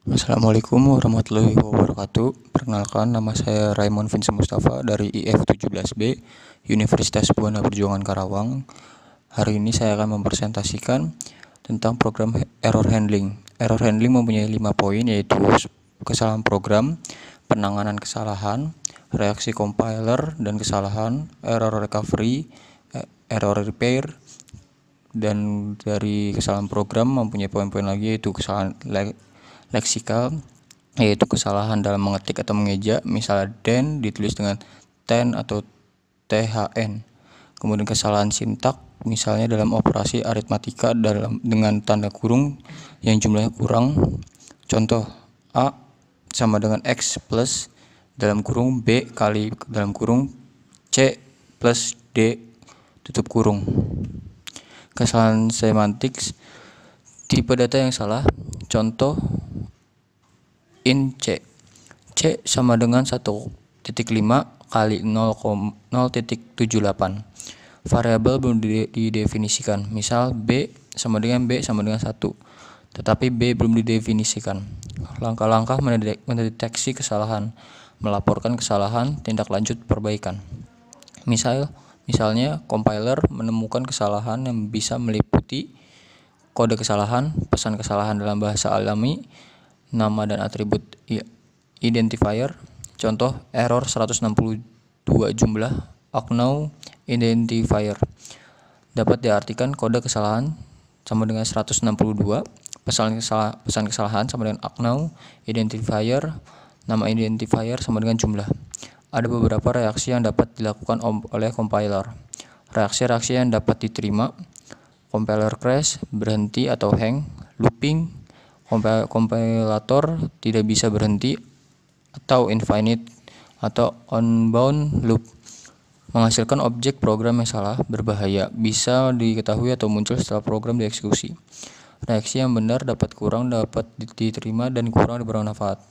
Assalamualaikum warahmatullahi wabarakatuh. Perkenalkan, nama saya Raymond Vincent Mustafa dari IF17B, Universitas Buana Perjuangan Karawang. Hari ini saya akan mempresentasikan tentang program error handling. Error handling mempunyai 5 poin, yaitu kesalahan program, penanganan kesalahan, reaksi compiler dan kesalahan, error recovery, error repair, dan dari kesalahan program mempunyai poin-poin lagi, yaitu kesalahan leksikal, yaitu kesalahan dalam mengetik atau mengeja, misalnya den ditulis dengan ten atau thn. Kemudian kesalahan sintak, misalnya dalam operasi aritmatika dengan tanda kurung yang jumlahnya kurang. Contoh, A sama dengan X plus dalam kurung B kali dalam kurung C plus D tutup kurung. Kesalahan semantik, tipe data yang salah. Contoh, in C sama dengan 1,5 kali 0,0.78. Variabel belum didefinisikan, misal B sama dengan 1, tetapi B belum didefinisikan. Langkah-langkah mendeteksi kesalahan, melaporkan kesalahan, tindak lanjut perbaikan. Misalnya compiler menemukan kesalahan yang bisa meliputi kode kesalahan, pesan kesalahan dalam bahasa alami, nama dan atribut identifier. Contoh, error 162 jumlah unknown identifier. Dapat diartikan kode kesalahan sama dengan 162, pesan kesalahan sama dengan unknown identifier, nama identifier sama dengan jumlah. Ada beberapa reaksi yang dapat dilakukan oleh compiler. Reaksi-reaksi yang dapat diterima: compiler crash, berhenti atau hang, looping, kompilator tidak bisa berhenti, atau infinite atau unbound loop. Menghasilkan objek program yang salah, berbahaya, bisa diketahui atau muncul setelah program dieksekusi. Reaksi yang benar dapat diterima dan kurang bermanfaat.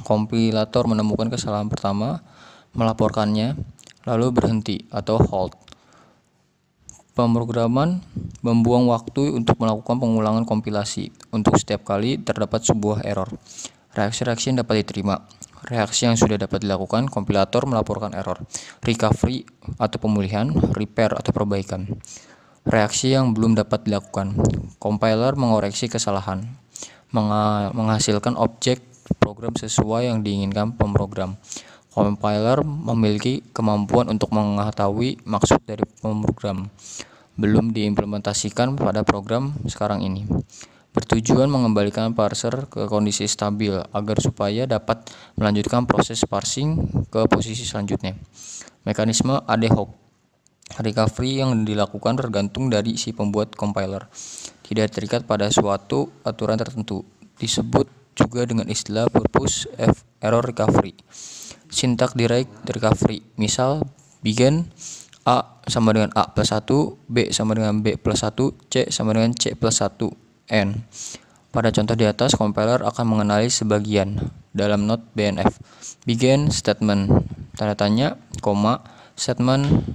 Kompilator menemukan kesalahan pertama, melaporkannya, lalu berhenti atau halt. Pemrograman membuang waktu untuk melakukan pengulangan kompilasi. Untuk setiap kali terdapat sebuah error. Reaksi-reaksi yang dapat diterima: reaksi yang sudah dapat dilakukan, kompilator melaporkan error. Recovery atau pemulihan, repair atau perbaikan. Reaksi yang belum dapat dilakukan, compiler mengoreksi kesalahan, menghasilkan objek program sesuai yang diinginkan pemrogram. Compiler memiliki kemampuan untuk mengetahui maksud dari pemrogram, belum diimplementasikan pada program sekarang ini. Bertujuan mengembalikan parser ke kondisi stabil agar supaya dapat melanjutkan proses parsing ke posisi selanjutnya. Mekanisme ad hoc recovery yang dilakukan tergantung dari si pembuat compiler, tidak terikat pada suatu aturan tertentu. Disebut juga dengan istilah purpose error recovery. Syntax derived recovery, misal begin A sama dengan A plus 1, B sama dengan B plus 1, C sama dengan C plus 1, N. Pada contoh di atas, compiler akan mengenali sebagian dalam not BNF. Begin statement, tanda tanya, koma, statement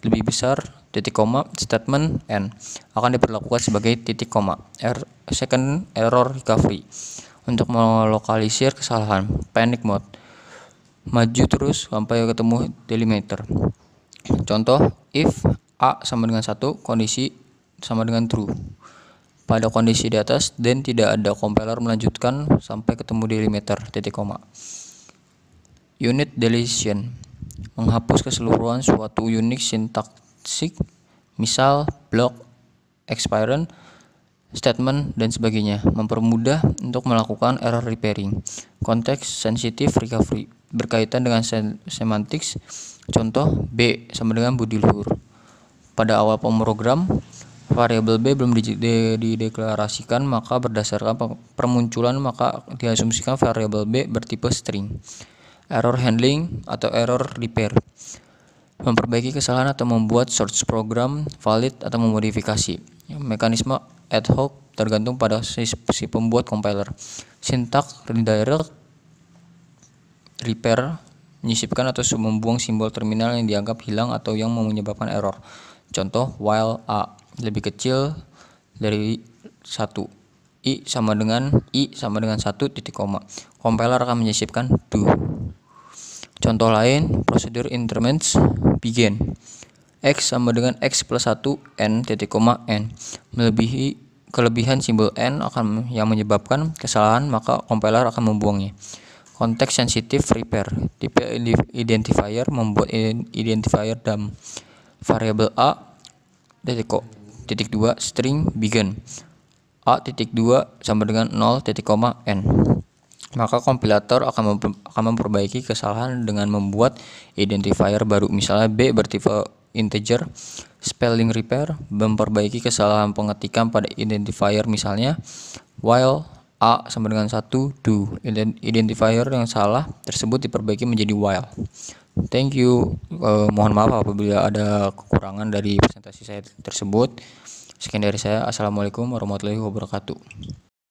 lebih besar, titik koma, statement N akan diperlakukan sebagai titik koma. Second error recovery, untuk melokalisir kesalahan, panic mode, maju terus sampai ketemu delimiter. Contoh, if A sama dengan 1, kondisi sama dengan true. Pada kondisi di atas, then tidak ada, compiler melanjutkan sampai ketemu delimiter, titik koma. Unit deletion, menghapus keseluruhan suatu unit sintaksik, misal block, expiron, statement, dan sebagainya. Mempermudah untuk melakukan error repairing. Context sensitive recovery, berkaitan dengan semantics. Contoh, B sama dengan budi luhur. Pada awal pemrogram, variabel B belum dideklarasikan, maka berdasarkan permunculan maka diasumsikan variabel B bertipe string. Error handling atau error repair, memperbaiki kesalahan atau membuat source program valid atau memodifikasi. Mekanisme ad hoc tergantung pada si pembuat compiler. Syntax redirect repair, menyisipkan atau membuang simbol terminal yang dianggap hilang atau yang menyebabkan error. Contoh, while A lebih kecil dari 1. I sama dengan 1 titik koma. Compiler akan menyisipkan do. Contoh lain, prosedur increments begin. X sama dengan X plus 1 N titik koma N. Melebihi kelebihan simbol N akan yang menyebabkan kesalahan, maka compiler akan membuangnya. Context sensitive repair. Tipe identifier membuat identifier dalam variabel A titik 2 string begin. A titik 2 sama dengan 0 titik koma N. Maka kompilator akan memperbaiki kesalahan dengan membuat identifier baru. Misalnya B bertipe integer. Spelling repair memperbaiki kesalahan pengetikan pada identifier, misalnya while A sama dengan 1 do. Identifier yang salah tersebut diperbaiki menjadi while. Thank you. Mohon maaf apabila ada kekurangan dari presentasi saya tersebut. Sekian dari saya. Assalamualaikum warahmatullahi wabarakatuh.